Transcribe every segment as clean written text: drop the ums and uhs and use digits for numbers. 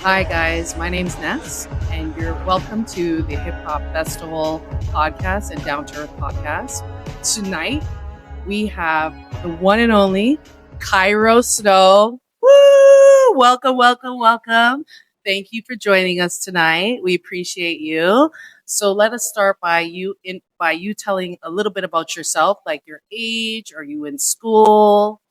Hi guys, my name's Ness, and you're welcome to the Hip Hop Festival podcast and Down to Earth podcast. Tonight we have the one and only Cairo Snow. Woo! Welcome, welcome, welcome. Thank you for joining us tonight. We appreciate you. So let us start by you telling a little bit about yourself, like your age. Are you in school?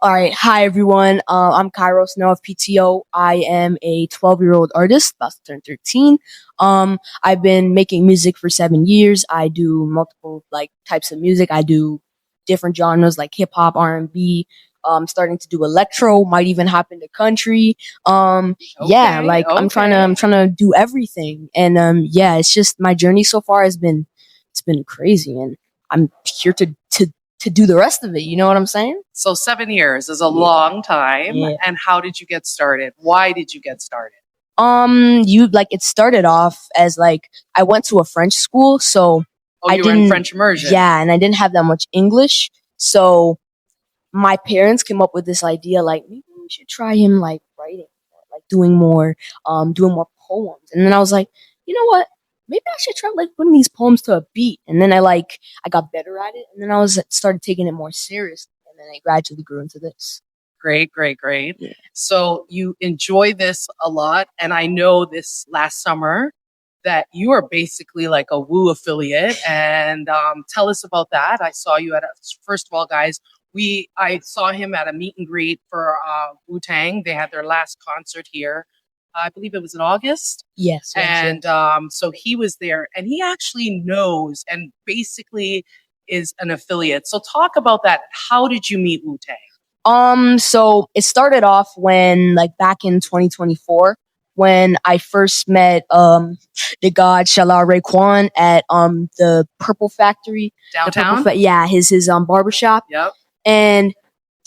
All right. Hi, everyone. I'm Cairo Snow of PTO. I am a 12-year-old artist, about to turn 13. I've been making music for 7 years. I do multiple types of music. I do different genres like hip hop, R&B. Starting to do electro. Might even hop into country. I'm trying to do everything. And it's just my journey so far it's been crazy, and I'm here to do the rest of it. You know what I'm saying? So 7 years is a long time. Yeah. And how did you get started? Why did you get started? It started off as I went to a French school, so you were in French immersion. Yeah, and I didn't have that much English, so my parents came up with this idea maybe we should try him writing, doing more poems. And then I was like, you know what? Maybe I should try putting these poems to a beat. And then I got better at it, and then I started taking it more seriously, and then I gradually grew into this. Great. Yeah. So you enjoy this a lot, and I know this last summer that you are basically like a Woo affiliate. And tell us about that. I saw you first of all, guys. I saw him at a meet and greet for Wu-Tang. They had their last concert here. I believe it was in August. Yes. And so he was there, and he actually knows and basically is an affiliate. So talk about that. How did you meet Wu-Tang? So it started off when back in 2024 when I first met the god Shala Raekwon at the Purple Factory Downtown. His barbershop. Yep. And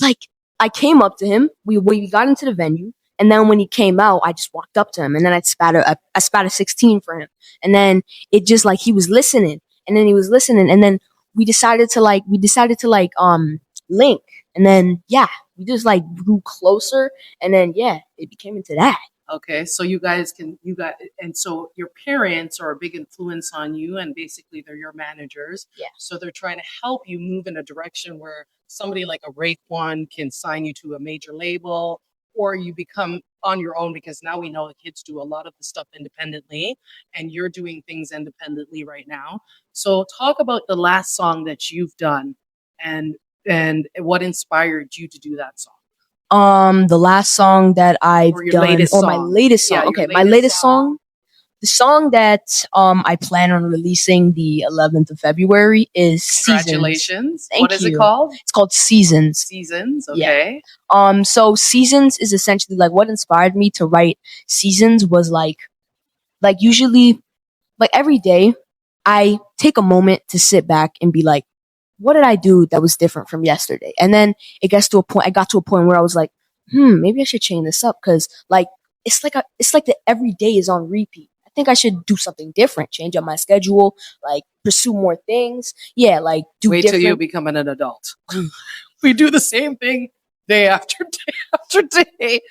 I came up to him. We got into the venue. And then when he came out, I just walked up to him, and then I spat a 16 for him. And then it just he was listening, and then he was listening, and then we decided to link, and then we just grew closer, and then it became into that. Okay, so and so your parents are a big influence on you, and basically they're your managers. Yeah. So they're trying to help you move in a direction where somebody like a Raekwon can sign you to a major label, or you become on your own, because now we know the kids do a lot of the stuff independently, and you're doing things independently right now. So talk about the last song that you've done, and what inspired you to do that song. The last song that I've done, my latest song. Yeah, okay, my latest song. The song that I plan on releasing the 11th of February is Seasons. Congratulations. Thank What is you. It called? It's called Seasons. Seasons, okay. Yeah. So Seasons is essentially what inspired me to write Seasons was usually every day I take a moment to sit back and be like, what did I do that was different from yesterday? And then I got to a point where I was like, maybe I should change this up, because it's like the every day is on repeat. I think I should do something different, change up my schedule, pursue more things. Yeah, do Wait different. till you become an adult. We do the same thing day after day after day.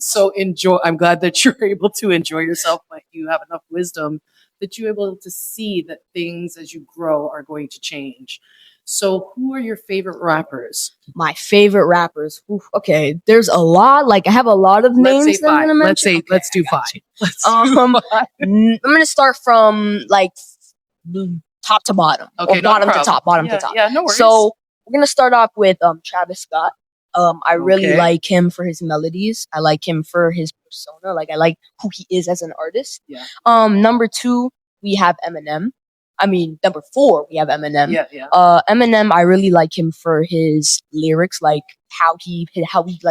So enjoy. I'm glad that you're able to enjoy yourself, but you have enough wisdom that you're able to see that things as you grow are going to change. So who are your favorite rappers? My favorite rappers. Oof, okay, there's a lot. I have a lot of names. Let's say five. Let's do five. I'm gonna start from top to bottom. Okay, or bottom to top. Bottom to top. Yeah, no worries. So we're gonna start off with Travis Scott. I really like him for his melodies. I like him for his persona. I like who he is as an artist. Yeah. Number 2, we have Eminem. Number 4, we have Eminem. Yeah. Eminem, I really like him for his lyrics, how he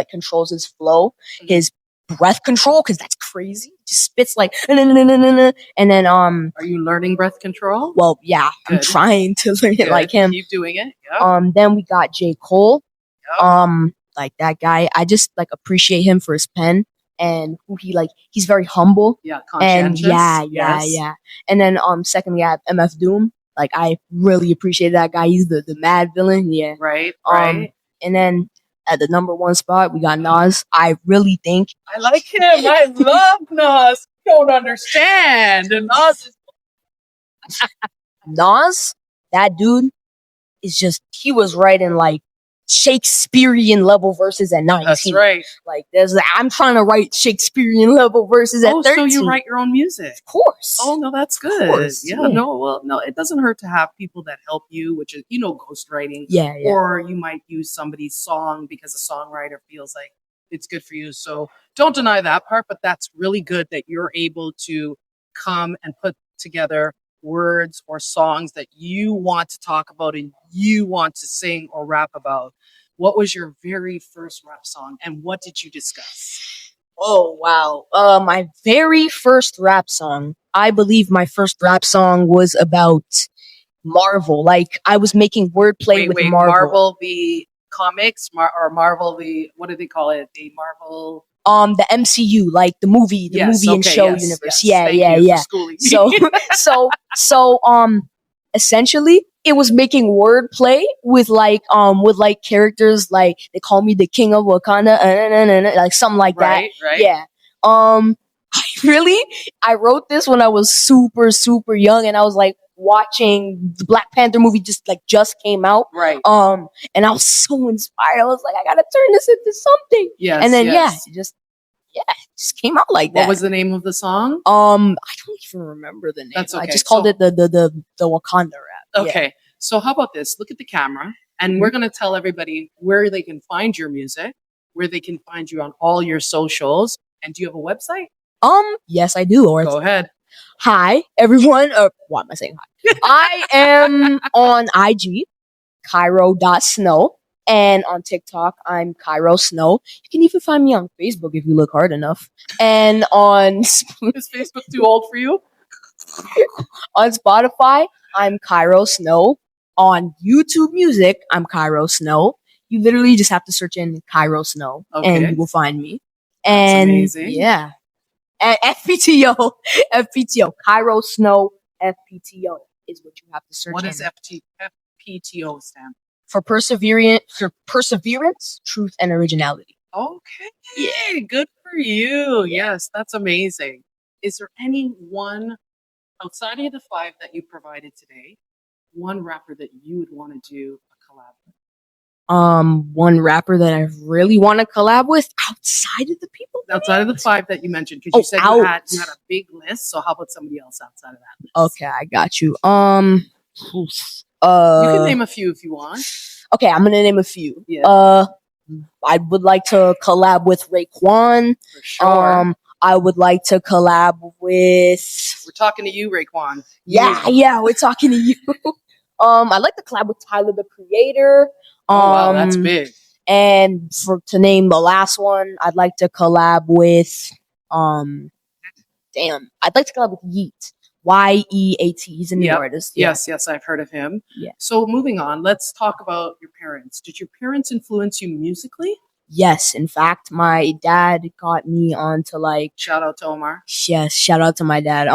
controls his flow, his breath control, because that's crazy. Just spits and then Are you learning breath control? Well, yeah, Good. I'm trying to learn it like him. Keep doing it. Yeah. Then we got J. Cole. Yep. That guy, I just appreciate him for his pen. And who he's very humble. Yeah, conscientious. And yeah. And then secondly, I have MF Doom. I really appreciate that guy. He's the mad villain. Yeah. Right. And then at the number one spot, we got Nas. I really think I like him. I love Nas. You don't understand. And Nas, that dude is just, he was writing like Shakespearean level verses at 19. That's right. Like I'm trying to write Shakespearean level verses at 13. So you write your own music? Of course. Oh no, that's good. Course, yeah, yeah. No, it doesn't hurt to have people that help you, which is ghostwriting. Yeah. Or you might use somebody's song because a songwriter feels like it's good for you. So don't deny that part, but that's really good that you're able to come and put together words or songs that you want to talk about and you want to sing or rap about. What was your very first rap song and what did you discuss? Oh wow. My very first rap song. I believe my first rap song was about Marvel. Like I was making wordplay with Marvel. Marvel the comics, or Marvel the, what do they call it? The Marvel. The MCU, like the movie and show universe. Yeah. So, essentially, it was making wordplay with characters like they call me the king of Wakanda, like something like that. Right. Yeah. I wrote this when I was super, super young, and I was like watching the Black Panther movie just came out. Right. And I was so inspired. I was like, I gotta turn this into something. Yes. And then it just came out like that. What was the name of the song? I don't even remember the name. That's okay. I just called it the Wakanda rap. Okay. Yeah. So how about this? Look at the camera, and we're gonna tell everybody where they can find your music, where they can find you on all your socials. And do you have a website? Yes, I do. Go ahead. Hi, everyone. Why am I saying hi? I am on IG, Cairo.Snow. And on TikTok, I'm Cairo Snow. You can even find me on Facebook if you look hard enough. And on... Is Facebook too old for you? On Spotify, I'm Cairo Snow. On YouTube Music, I'm Cairo Snow. You literally just have to search in Cairo Snow, and you will find me. And that's amazing. Yeah. And FPTO, Cairo Snow FPTO is what you have to search. What does FPTO stand for? Perseverance, truth, and originality. Okay. Yeah, good for you. Yes, that's amazing. Is there any one, outside of the 5 that you provided today, one rapper that you would want to do a collab with? One rapper that I really want to collab with outside of the people? Outside of the 5 that you mentioned, because you said you had a big list. So how about somebody else outside of that list? Okay, I got you. You can name a few if you want. Okay, I'm gonna name a few. Yeah. I would like to collab with Raekwon. For sure. I would like to collab with... We're talking to you, Raekwon. Yeah, we're talking to you. I'd like to collab with Tyler, the Creator. Wow, that's big. And to name the last one, I'd like to collab with I'd like to collab with Yeat. Yeat. He's a new artist. Yeah. Yes, I've heard of him. Yeah. So moving on, let's talk about your parents. Did your parents influence you musically? Yes, in fact, my dad got me onto shout out to Omar. Yes, shout out to my dad.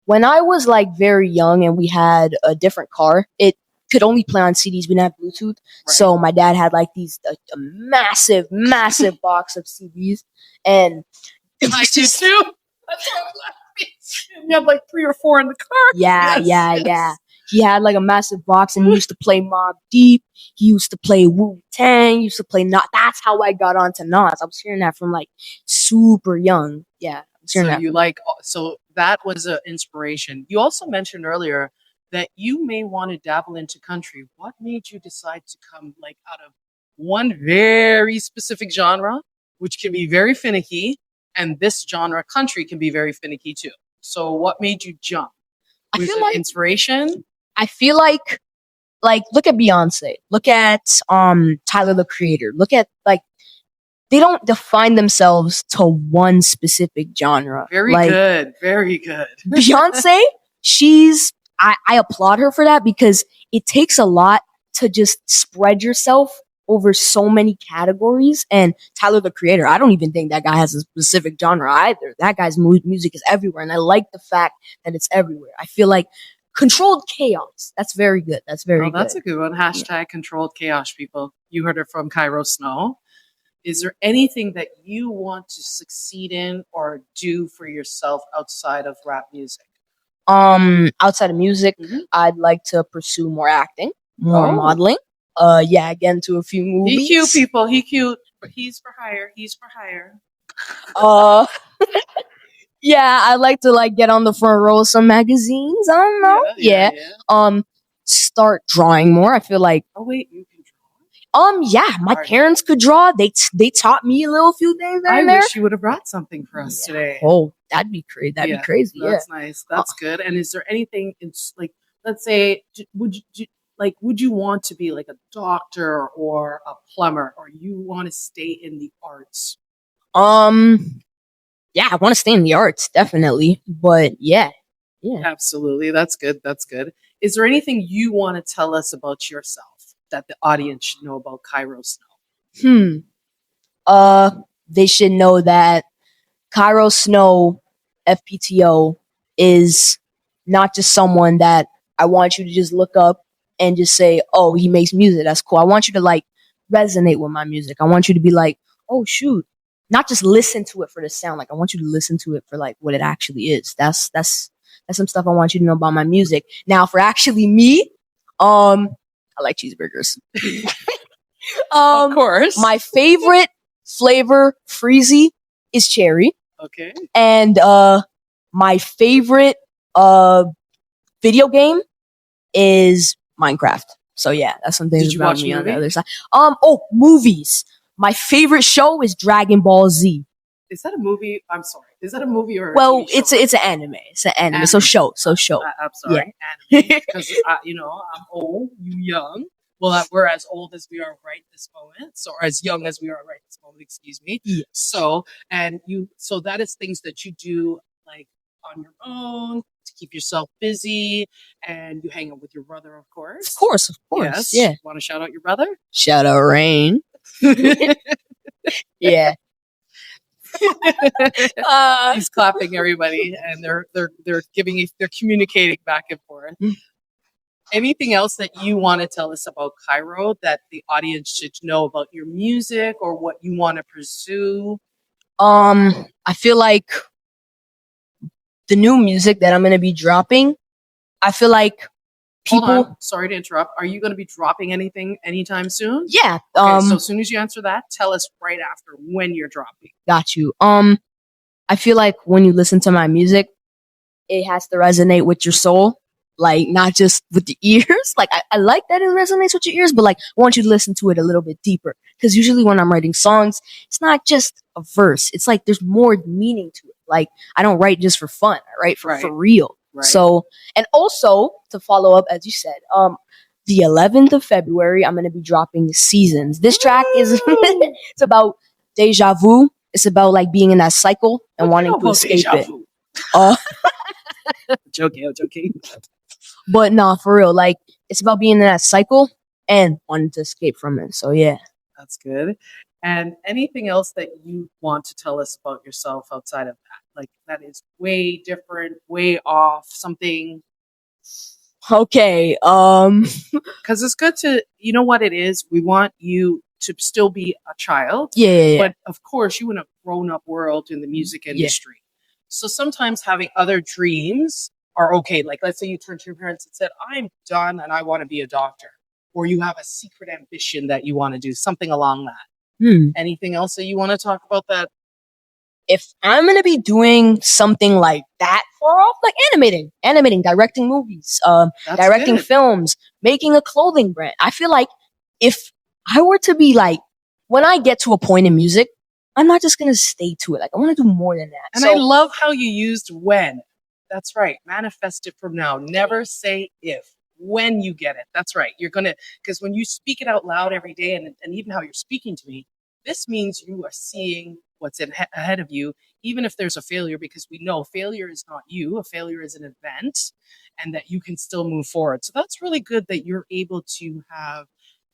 When I was very young and we had a different car, it could only play on CDs. We didn't have Bluetooth. Right. So my dad had these a massive box of CDs, and I did too. You had 3 or 4 in the car. Yeah. He had a massive box, and he used to play Mobb Deep. He used to play Wu-Tang. He used to play Nas. That's how I got onto Nas. I was hearing that from super young. Yeah. So that was an inspiration. You also mentioned earlier that you may want to dabble into country. What made you decide to come out of one very specific genre, which can be very finicky, and this genre, country, can be very finicky too? So what made you jump? Was it inspiration? I feel like look at Beyonce, look at Tyler, the Creator, look at they don't define themselves to one specific genre. Very good. Beyonce, I applaud her for that, because it takes a lot to just spread yourself over so many categories. And Tyler, the Creator, I don't even think that guy has a specific genre either. That guy's music is everywhere, and I like the fact that it's everywhere. I feel like controlled chaos. That's very good. That's very good. That's a good one. Hashtag controlled chaos, people. You heard it from Cairo Snow. Is there anything that you want to succeed in or do for yourself outside of rap music? Outside of music, I'd like to pursue more acting, more modeling. Get into a few movies. He cute, people. He cute, but he's for hire. He's for hire. I'd like to like get on the front row of some magazines. I don't know. Start drawing more. I feel like. Oh wait, you can draw. My parents could draw. They taught me a little few things there. I wish you would have brought something for us today. Oh, that'd be crazy. That'd be crazy. That's nice. That's good. And is there anything? It's like, let's say, would you want to be like a doctor or a plumber, or you want to stay in the arts? Yeah, I want to stay in the arts, definitely. But yeah. Absolutely. That's good. That's good. Is there anything you want to tell us about yourself that the audience should know about Cairo Snow? They should know that Cairo Snow, FPTO, is not just someone that I want you to just look up and just say, oh, he makes music. That's cool. I want you to like resonate with my music. I want you to be like, oh, shoot. Not just listen to it for the sound. Like I want you to listen to it for like what it actually is. That's some stuff I want you to know about my music. Now, for actually me, I like cheeseburgers. Of course. My favorite flavor, Freezy, is cherry. Okay. And my favorite video game is Minecraft. So yeah, that's some things about me on the other side. Movies. My favorite show is Dragon Ball Z. Is that a movie? I'm sorry. Is that a movie or? Well, it's an anime. It's an anime. So show. I'm sorry. Yeah. Anime, because I'm old, you young. Well, we're as old as we are right this moment, so as young as we are right this moment. Excuse me. Yeah. So that is things that you do like on your own to keep yourself busy, and you hang out with your brother, of course. Of course. Yes. Yeah. Want to shout out your brother? Shout out Rain. Yeah. He's clapping everybody, and they're communicating back and forth. Anything else that you want to tell us about Cairo that the audience should know about your music or what you want to pursue? I feel like the new music that I'm going to be dropping, I feel like people. Hold on. Sorry to interrupt. Are you going to be dropping anything anytime soon? Yeah. Okay, so as soon as you answer that, tell us right after when you're dropping. Got you. I feel like when you listen to my music, it has to resonate with your soul. Like, not just with the ears. Like, I like that it resonates with your ears, but like, I want you to listen to it a little bit deeper. Because usually when I'm writing songs, it's not just a verse. It's like there's more meaning to it. Like, I don't write just for fun. I write for real. Right. So, and also to follow up, as you said, the 11th of February, I'm going to be dropping Seasons. This track is it's about deja vu. It's about like being in that cycle and wanting to escape it. Joking. But nah, for real, like it's about being in that cycle and wanting to escape from it. So yeah. That's good. And anything else that you want to tell us about yourself outside of that? Like that is way different, way off, something. Okay. Because it's good to, you know what it is? We want you to still be a child. Yeah. But of course, you in a grown-up world in the music industry. So sometimes having other dreams are okay. Like let's say you turned to your parents and said, I'm done and I want to be a doctor. Or you have a secret ambition that you want to do, something along that. Anything else that you want to talk about that? If I'm going to be doing something like that far off, like animating, directing movies, directing films, making a clothing brand. I feel like if I were to be like, when I get to a point in music, I'm not just going to stay to it. Like I want to do more than that. And I love how you used when. That's right. Manifest it from now. Never say if. When you get it. That's right. You're going to, because when you speak it out loud every day and even how you're speaking to me, this means you are seeing what's ahead of you, even if there's a failure, because we know failure is not you. A failure is an event and that you can still move forward. So that's really good that you're able to have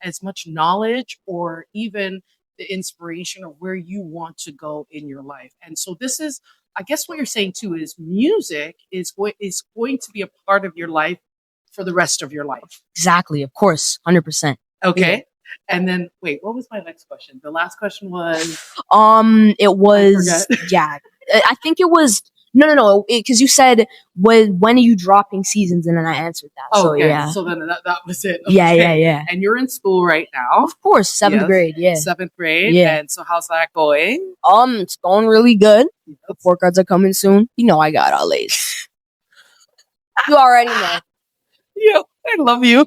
as much knowledge or even the inspiration of where you want to go in your life. And so this is, I guess what you're saying too is music is going to be a part of your life for the rest of your life. Exactly. Of course. 100%. Okay. Yeah. And then wait, what was my next question? The last question was It was, yeah, I think it was, no, because you said, when are you dropping seasons? And then I answered that. So, okay. yeah. So then that was it. Yeah, Okay. yeah. And you're in school right now. Of course, 7th Yes. grade, yeah. 7th grade. Yeah. And so how's that going? It's going really good. The report cards are coming soon. You know I got all A's. You already know. Yeah, I love you.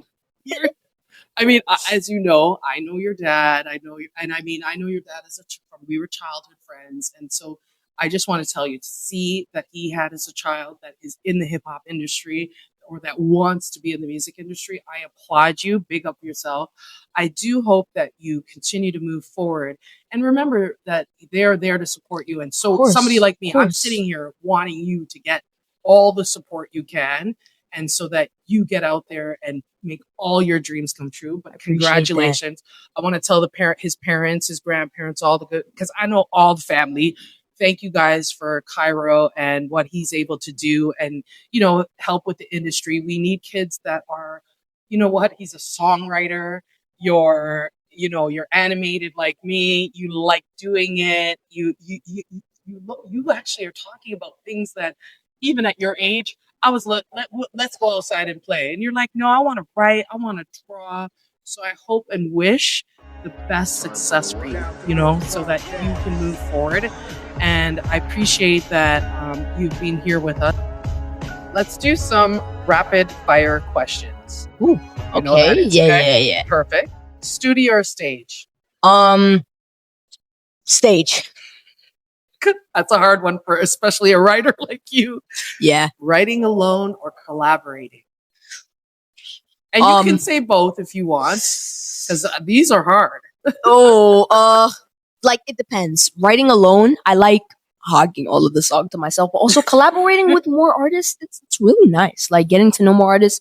I mean, as you know, I know your dad. I know you, and I mean, I know your dad as we were childhood friends, and so I just want to tell you to see that he had as a child that is in the hip hop industry or that wants to be in the music industry. I applaud you. Big up yourself. I do hope that you continue to move forward and remember that they're there to support you. And so, somebody like me, I'm sitting here wanting you to get all the support you can. And so that you get out there and make all your dreams come true. But congratulations. I want to tell his parents, his grandparents, all the good, because I know all the family. Thank you guys for Cairo and what he's able to do and, help with the industry. We need kids that are, he's a songwriter. You're animated like me. You like doing it. You actually are talking about things that even at your age, I was let's go outside and play. And you're like, no, I want to write. I want to draw. So I hope and wish the best success for you, so that you can move forward. And I appreciate that you've been here with us. Let's do some rapid fire questions. Ooh, okay. Yeah. Perfect. Studio or stage? Stage. That's a hard one for especially a writer like you. Yeah. Writing alone or collaborating? And you can say both if you want, because these are hard. Like it depends. Writing alone, I like hogging all of the song to myself, but also collaborating with more artists, it's really nice. Like getting to know more artists,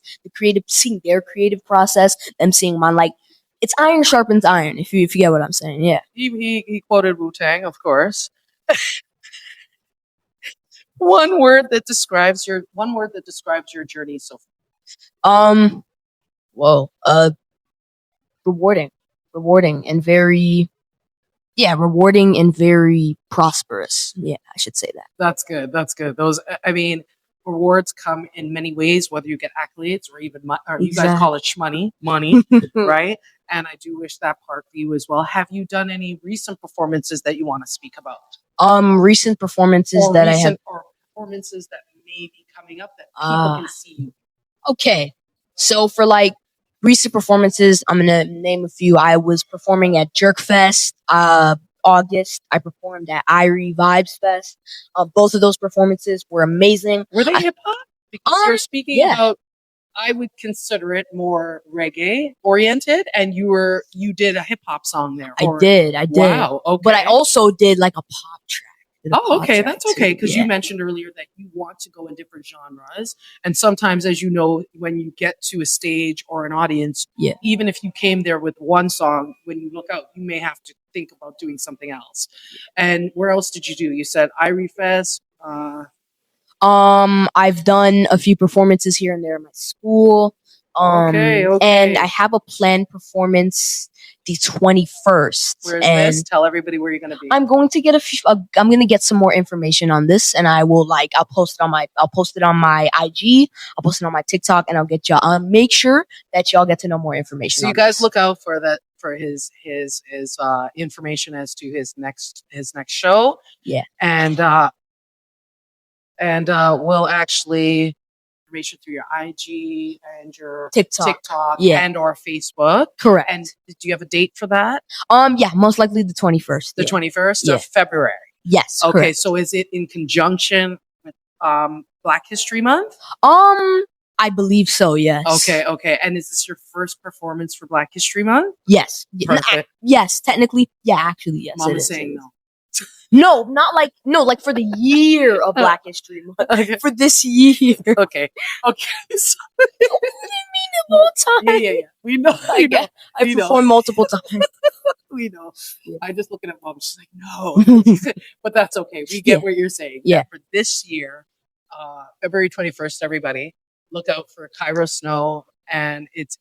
seeing their creative process, them seeing mine. Like it's iron sharpens iron. If you get what I'm saying, yeah. He quoted Wu-Tang, of course. One word that describes your journey so far. Rewarding and very prosperous. Yeah, I should say that. That's good. Those, I mean, rewards come in many ways, whether you get accolades or even, you guys call it money, right? And I do wish that part for you as well. Have you done any recent performances that you want to speak about? Recent performances or performances that may be coming up that people can see you. Okay, so for like recent performances, I'm gonna name a few. I was performing at Jerk Fest, August. I performed at Irie Vibes Fest. Both of those performances were amazing. Were they hip hop? Because you're speaking about, I would consider it more reggae oriented, and you did a hip hop song there. I did. Wow. Okay. But I also did like a pop track. Okay, that's okay, because you mentioned earlier that you want to go in different genres, and sometimes, as you know, when you get to a stage or an audience, even if you came there with one song, when you look out, you may have to think about doing something else. And where else did you do? You said Irie Fest. I've done a few performances here and there in my school. Okay. And I have a planned performance the 21st. Where's this? Tell everybody where you're going to be. I'm going to get I'm going to get some more information on this, and I'll post it on my IG, I'll post it on my TikTok, and I'll get y'all. Make sure that y'all get to know more information. So you guys look out for that, for his information as to his next show. Yeah. And we'll actually information through your IG and your TikTok and or Facebook. Correct. And do you have a date for that? Yeah, most likely the 21st. The 21st of February. Yes. Okay, correct. so is it in conjunction with Black History Month? I believe so, yes. Okay. And is this your first performance for Black History Month? Yes. Perfect. Yes, technically. Yeah, actually, yes. Mama's saying no. No, like for the year of Black History Month. Okay. For this year. Okay. So, what do you mean the whole time? Yeah. We know. I performed multiple times. We know. Yeah. I just looking at Mom. She's like, no. But that's okay. We get what you're saying. Yeah. For this year, February 21st, everybody, look out for Cairo Snow, and it's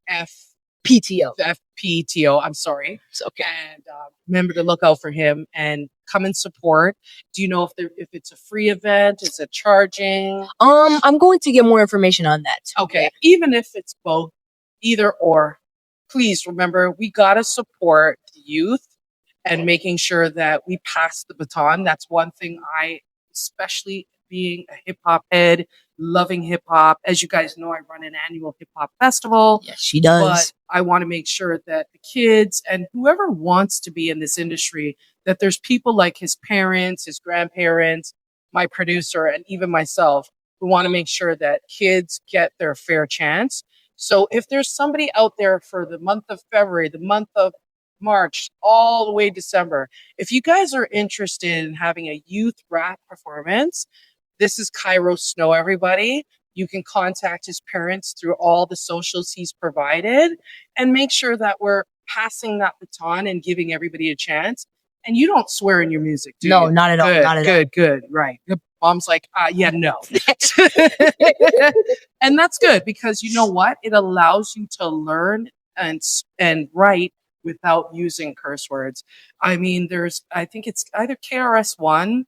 PTO. FPTO. I'm sorry. It's okay. And remember to look out for him and come and support. Do you know if it's a free event? Is it charging? I'm going to get more information on that. Okay, even if it's both, either or, please remember we gotta support the youth and making sure that we pass the baton. That's one thing especially being a hip hop head, loving hip hop. As you guys know, I run an annual hip hop festival. Yes, she does. But I want to make sure that the kids and whoever wants to be in this industry, that there's people like his parents, his grandparents, my producer, and even myself who want to make sure that kids get their fair chance. So if there's somebody out there for the month of February, the month of March, all the way December, if you guys are interested in having a youth rap performance, this is Cairo Snow, everybody. You can contact his parents through all the socials he's provided and make sure that we're passing that baton and giving everybody a chance. And you don't swear in your music, do you? No, not at all. Good, Not at all. good, right. The mom's like, yeah, no. And that's good because you know what? It allows you to learn and write without using curse words. I mean, I think it's either KRS-One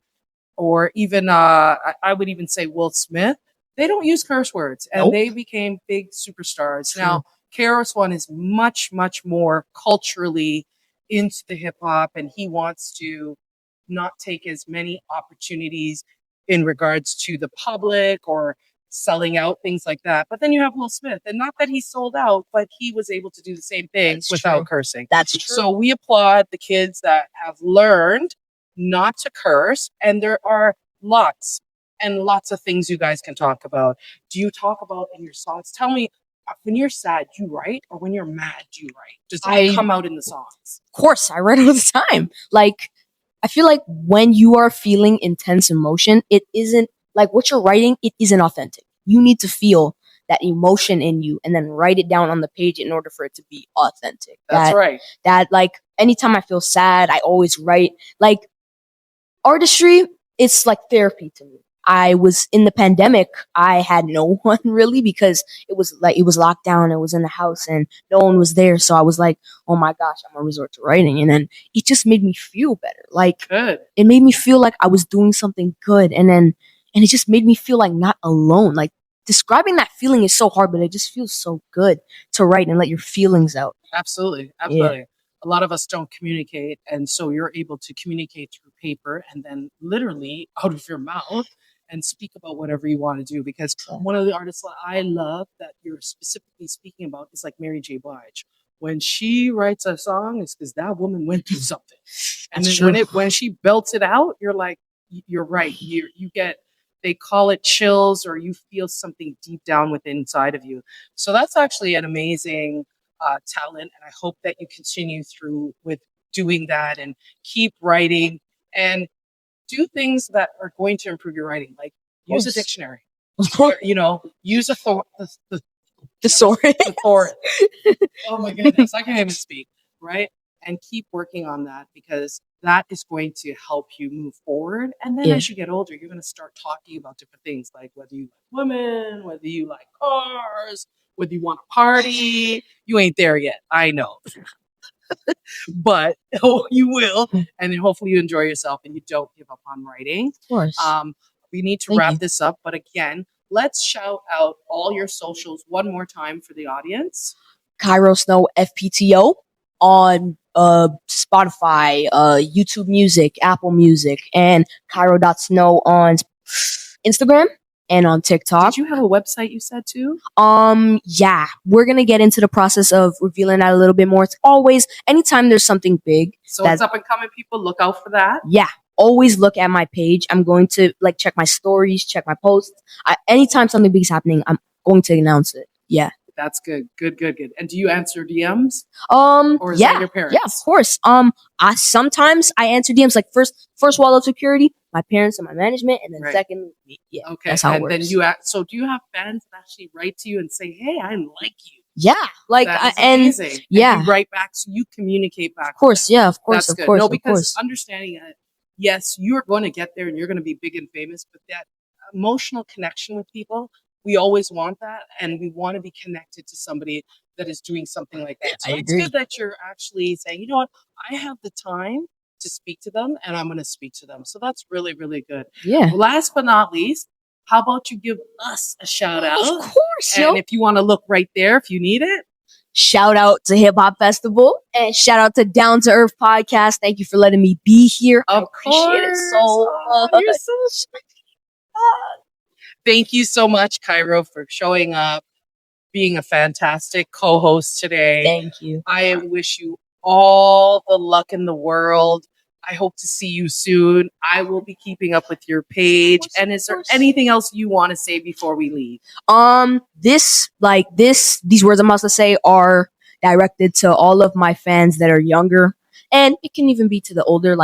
or even I would even say Will Smith. They don't use curse words, and Nope. they became big superstars. True. Now, KRS-One is much, much more culturally into the hip hop, and he wants to not take as many opportunities in regards to the public or selling out, things like that. But then you have Will Smith, and not that he sold out, but he was able to do the same thing That's without true. cursing. That's true. So we applaud the kids that have learned not to curse, and there are lots and lots of things you guys can talk about. Do you talk about in your songs? Tell me, when you're sad, you write, or when you're mad, do you write? Does that come out in the songs? Of course, I write all the time. Like, I feel like when you are feeling intense emotion, it isn't like what you're writing, it isn't authentic. You need to feel that emotion in you and then write it down on the page in order for it to be authentic. That's right. That, like, anytime I feel sad, I always write. Like, artistry, it's like therapy to me. I was in the pandemic. I had no one really because it was locked down. It was in the house and no one was there. So I was like, oh my gosh, I'm gonna resort to writing. And then it just made me feel better. Like, Good. it made me feel like I was doing something good. And it just made me feel like not alone. Like, describing that feeling is so hard, but it just feels so good to write and let your feelings out. Absolutely. Absolutely. A lot of us don't communicate. And so you're able to communicate through paper and then literally out of your mouth and speak about whatever you want to do. Because one of the artists that I love that you're specifically speaking about is like Mary J. Blige. When she writes a song, it's because that woman went through something. And That's then true. when she belts it out, you're like, you're right. You get, they call it chills, or you feel something deep down within inside of you. So that's actually an amazing talent. And I hope that you continue through with doing that and keep writing and do things that are going to improve your writing. Like use a dictionary, or, use a thesaurus. thesaurus. Oh my goodness, I can't even speak, right? And keep working on that because that is going to help you move forward. And then as you get older, you're going to start talking about different things like whether you like women, whether you like cars, whether you want to party. You ain't there yet, I know. But you will, and then hopefully you enjoy yourself and you don't give up on writing. Of course. We need to wrap this up, but again, let's shout out all your socials one more time for the audience. Cairo Snow FPTO on Spotify, YouTube Music, Apple Music, and Cairo.Snow on Instagram and on TikTok. Did you have a website you said too? Yeah, we're gonna get into the process of revealing that a little bit more. It's always, anytime there's something big. So it's up and coming, people, look out for that. Yeah, always look at my page. I'm going to check my stories, check my posts. Anytime something big is happening, I'm going to announce it. Yeah. That's good. Good. And do you answer DMs? Or is that your parents? Yeah, of course. Sometimes I answer DMs, like first wall of security, my parents and my management, and then second, yeah. Okay. That's how it works. Then so do you have fans that actually write to you and say, "Hey, I like you"? Yeah, like amazing. Yeah, and you write back, so you communicate back. Of course, yeah, of course, That's of good. course, No, of because course. understanding that, yes, you're going to get there and you're going to be big and famous, but that emotional connection with people, We always want that, and we want to be connected to somebody that is doing something like that. So I it's agree. good that you're actually saying, you know what, I have the time to speak to them, and I'm going to speak to them. So that's really, really good. Yeah. Last but not least, how about you give us a shout out? Of course, And if you want to look right there, if you need it. Shout out to Hip Hop Festival and shout out to Down to Earth Podcast. Thank you for letting me be here. Of I appreciate it so much. You're so sweet. Thank you so much, Cairo, for showing up, being a fantastic co-host today. Thank you. I wish you all the luck in the world. I hope to see you soon. I will be keeping up with your page. And is there anything else you want to say before we leave? These words I'm about to say are directed to all of my fans that are younger, and it can even be to the older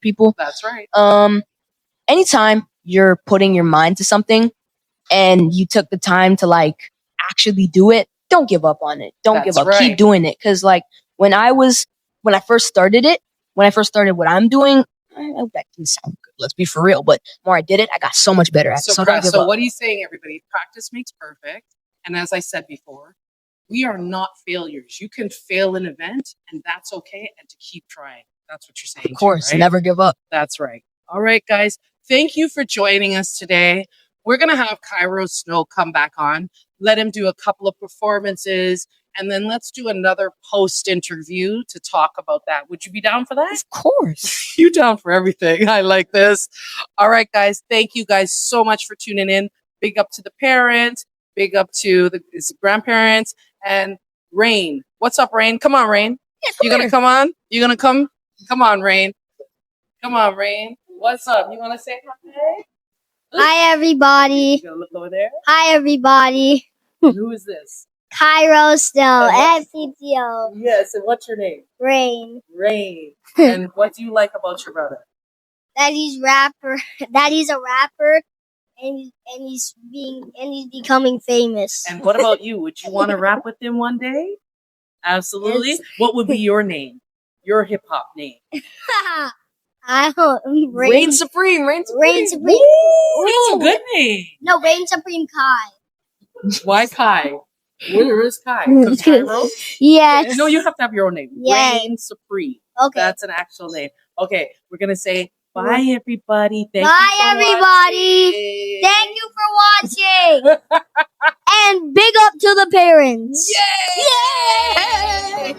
people. That's right. Anytime you're putting your mind to something and you took the time to actually do it, don't give up on it. Don't give up. Right. Keep doing it. Cause when I first started what I'm doing, that can sound good. Let's be for real. But the more I did it, I got so much better at it. So don't give up. What he's saying, everybody, practice makes perfect. And as I said before, we are not failures. You can fail an event, and that's okay. And to keep trying. That's what you're saying. Of course, right? Never give up. That's right. All right, guys. Thank you for joining us today. We're going to have Cairo Snow come back on. Let him do a couple of performances. And then let's do another post interview to talk about that. Would you be down for that? Of course. You down for everything. I like this. All right, guys. Thank you guys so much for tuning in. Big up to the parents. Big up to the grandparents. And Rain. What's up, Rain? Come on, Rain. Yeah, you going to come on? You going to come? Come on, Rain. Come on, Rain. What's up? You want to say hi? Hi, everybody. You gonna look over there? Hi, everybody. Who is this? Cairo Snow, FCTO. Yes, and what's your name? Rain. Rain. And what do you like about your brother? That he's a rapper, and he's becoming famous. And what about you? Would you want to rap with him one day? Absolutely. Yes. What would be your name? Your hip hop name? I don't. Reign Supreme. Reign Supreme. Ooh, that's a good name. No, Reign Supreme Kai. Why Kai? Where is Kai? Because Cairo? Yes. No, you have to have your own name. Yes. Reign Supreme. Okay. That's an actual name. Okay, we're gonna say bye, everybody. Bye, everybody. Thank you for watching. And big up to the parents. Yay! Yay!